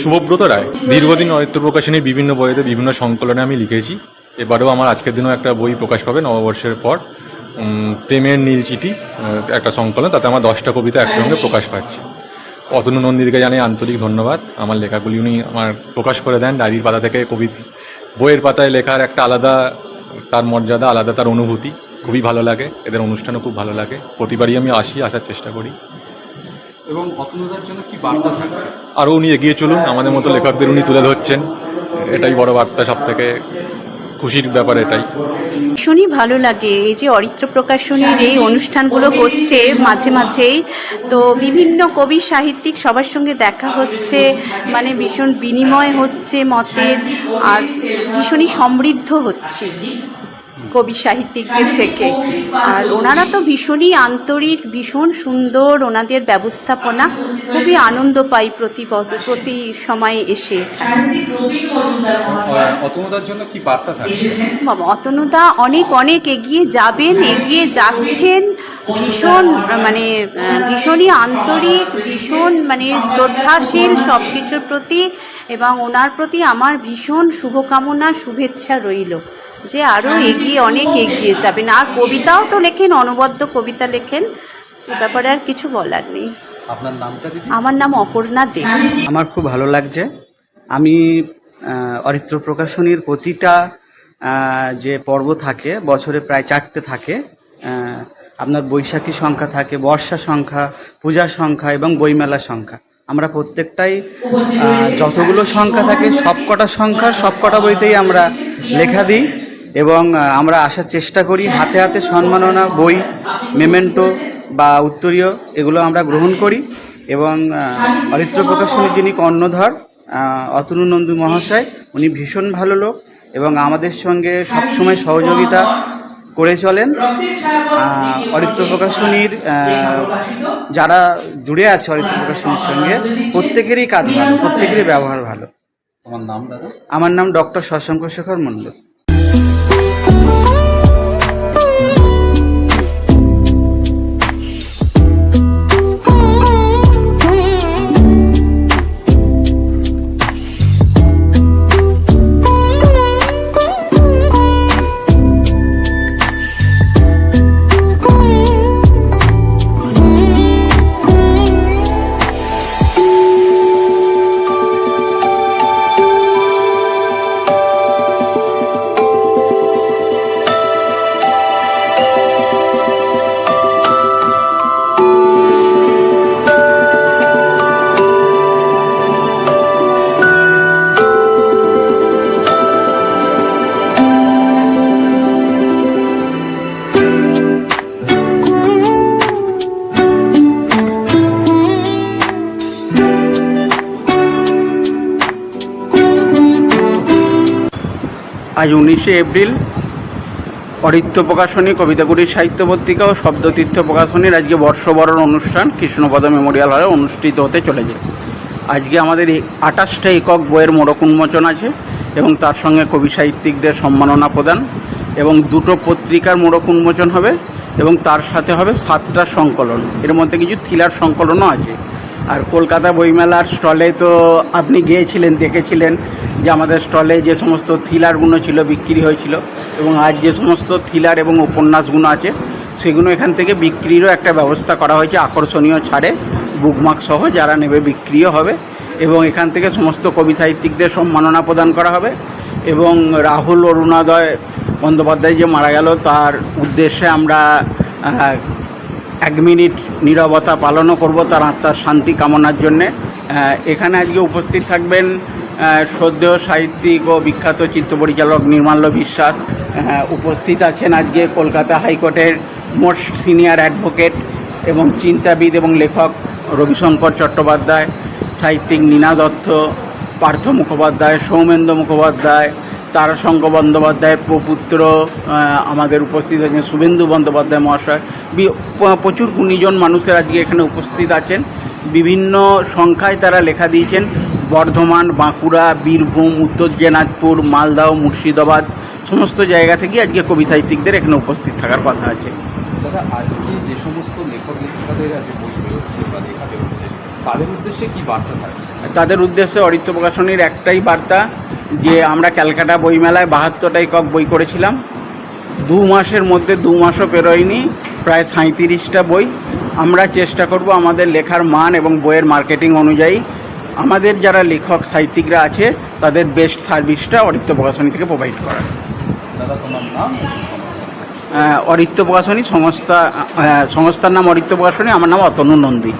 শুভব্রত রায়। দীর্ঘদিন অরিত্র প্রকাশনীর বিভিন্ন বইতে বিভিন্ন সংকলনে আমি লিখেছি। এবারেও আমার আজকের দিনেও একটা বই প্রকাশ পাবে নববর্ষের পর, প্রেমের নীল চিঠি, একটা সংকলন, তাতে আমার 10টা কবিতা একসঙ্গে প্রকাশ পাচ্ছে। অতনু নন্দীকে জানাই আন্তরিক ধন্যবাদ। আমার লেখাগুলি উনি আমার প্রকাশ করে দেন ডায়েরির পাতা থেকে। বইয়ের পাতায় লেখার একটা আলাদা তার মর্যাদা, আলাদা তার অনুভূতি, খুবই ভালো লাগে। এদের অনুষ্ঠানও খুব ভালো লাগে, প্রতিবারই আমি আসার চেষ্টা করি। এবং অতনুদার জন্য কি বার্তা থাকছে? আরও উনি এগিয়ে চলুন, আমাদের মতো লেখকদের উনি তুলে ধরছেন, এটাই বড় বার্তা, সব থেকে খুশির ব্যাপার এটাই। ভীষণই ভালো লাগে এই যে অরিত্র প্রকাশনীর এই অনুষ্ঠানগুলো হচ্ছে মাঝে মাঝেই, তো বিভিন্ন কবি সাহিত্যিক সবার সঙ্গে দেখা হচ্ছে, মানে ভীষণ বিনিময় হচ্ছে মতের, আর ভীষণই সমৃদ্ধ হচ্ছে কবি সাহিত্যিকদের থেকে। আর ওনারা তো ভীষণই আন্তরিক, ভীষণ সুন্দর, ওনাদের ব্যবস্থাপনা, খুবই আনন্দ পাই প্রতি সময়ে এসে এখানে। অতনুদার জন্য কি বার্তা থাকছে? বাবা, অতনুদা অনেক অনেক এগিয়ে যাবেন, এগিয়ে যাচ্ছেন, ভীষণই আন্তরিক, ভীষণ শ্রদ্ধাশীল সব কিছুর প্রতি, এবং ওনার প্রতি আমার ভীষণ শুভকামনা, শুভেচ্ছা রইল যে আরও অনেক এগিয়ে যাবেন। আর কবিতাও তো লেখেন, অনবদ্য কবিতা লেখেন, এ ব্যাপারে আর কিছু বলার নেই। আপনার নামটা দিদি? আমার নাম অপর্ণা দে। আমার খুব ভালো লাগছে। আমি অরিত্র প্রকাশনীর প্রতিটা যে পর্ব থাকে, বছরে প্রায় 4টে থাকে। আপনার বৈশাখী সংখ্যা থাকে, বর্ষা সংখ্যা, পূজা সংখ্যা এবং বইমেলা সংখ্যা। আমরা প্রত্যেকটাই যতগুলো সংখ্যা থাকে সবকটা বইতেই আমরা লেখা দিই, এবং আমরা আসার চেষ্টা করি। হাতে হাতে সম্মাননা, বই, মেমেন্টো বা উত্তরীয়, এগুলো আমরা গ্রহণ করি। এবং অরিত্র প্রকাশনীর যিনি কর্ণধার অতনু নন্দী মহাশয়, উনি ভীষণ ভালো লোক এবং আমাদের সঙ্গে সবসময় সহযোগিতা করে চলেন। অরিত্র প্রকাশনীর যারা জুড়ে আছে অরিত্র প্রকাশনীর সঙ্গে, প্রত্যেকেরই কাজ ভালো, প্রত্যেকেরই ব্যবহার ভালো। আমার নাম দাদা? আমার নাম ডক্টর শশাঙ্ক শেখর মণ্ডল। আজ 19শে এপ্রিল অরিত্র প্রকাশনী, কবিতাগুড়ি সাহিত্য পত্রিকা ও শব্দতীর্থ প্রকাশনীর আজকে বর্ষবরণ অনুষ্ঠান কৃষ্ণপদ মেমোরিয়াল হলে অনুষ্ঠিত হতে চলেছে। আজকে আমাদের 28টা একক বইয়ের মোড়ক উন্মোচন আছে, এবং তার সঙ্গে কবি সাহিত্যিকদের সম্মাননা প্রদান, এবং 2টো পত্রিকার মোড়ক উন্মোচন হবে, এবং তার সাথে হবে 7টা সংকলন। এর মধ্যে কিছু থ্রিলার সংকলনও আছে। আর কলকাতা বইমেলার স্টলে তো আপনি গিয়েছিলেন, দেখেছিলেন যে আমাদের স্টলে যে সমস্ত থ্রিলারগুলো ছিল বিক্রি হয়েছিল, এবং আজ যে সমস্ত থ্রিলার এবং উপন্যাসগুলো আছে সেগুলো এখান থেকে বিক্রিরও একটা ব্যবস্থা করা হয়েছে, আকর্ষণীয় ছাড়ে, বুকমার্ক সহ যারা নেবে বিক্রিও হবে। এবং এখান থেকে সমস্ত কবি সাহিত্যিকদের সম্মাননা প্রদান করা হবে। এবং রাহুল অরুণোদয় বন্দ্যোপাধ্যায় যে মারা গেল, তার উদ্দেশ্যে আমরা 1 মিনিট নীরবতা পালনও করব তার আত্মার শান্তি কামনার জন্যে। এখানে আজকে উপস্থিত থাকবেন শ্রদ্ধেয় সাহিত্যিক ও বিখ্যাত চিত্র পরিচালক নির্মাল্য বিশ্বাস। উপস্থিত আছেন আজকে কলকাতা হাইকোর্টের মোস্ট সিনিয়র অ্যাডভোকেট এবং চিন্তাবিদ এবং লেখক রবিশঙ্কর চট্টোপাধ্যায়, সাহিত্যিক নীনা দত্ত, পার্থ মুখোপাধ্যায়, সৌমেন্দ্র মুখোপাধ্যায়, তারাশঙ্কর বন্দ্যোপাধ্যায়ের প্রপুত্র আমাদের উপস্থিত আছেন শুভেন্দু বন্দ্যোপাধ্যায় মহাশয়। প্রচুর গুণীজন মানুষের আজকে এখানে উপস্থিত আছেন। বিভিন্ন সংখ্যায় তারা লেখা দিয়েছেন। বর্ধমান, বাঁকুড়া, বীরভূম, উত্তর দিনাজপুর, মালদহ, মুর্শিদাবাদ সমস্ত জায়গা থেকে আজকে কবি সাহিত্যিকদের এখানে উপস্থিত থাকার কথা আছে। দাদা, আজকে যে সমস্ত লেখক লেখিকাদের আজকে বই বেরোচ্ছে বা লেখা বেরোচ্ছে, তাদের উদ্দেশ্যে কি বার্তা থাকছে? তাদের উদ্দেশ্যে অরিত্র প্রকাশনীর একটাই বার্তা যে আমরা ক্যালকাটা বইমেলায় 72টা একক বই করেছিলাম। 2 মাসের মধ্যে 2 মাসও পেরোয়নি, প্রায় 37টা বই। আমরা চেষ্টা করব আমাদের লেখার মান এবং বইয়ের মার্কেটিং অনুযায়ী আমাদের যারা লেখক সাহিত্যিকরা আছে তাদের বেস্ট সার্ভিসটা অরিত্র প্রকাশনী থেকে প্রোভাইড করা। দাদা, তোমার নাম? অরিত্র প্রকাশনী সংস্থার নাম অরিত্র প্রকাশনী, আমার নাম অতনু নন্দী।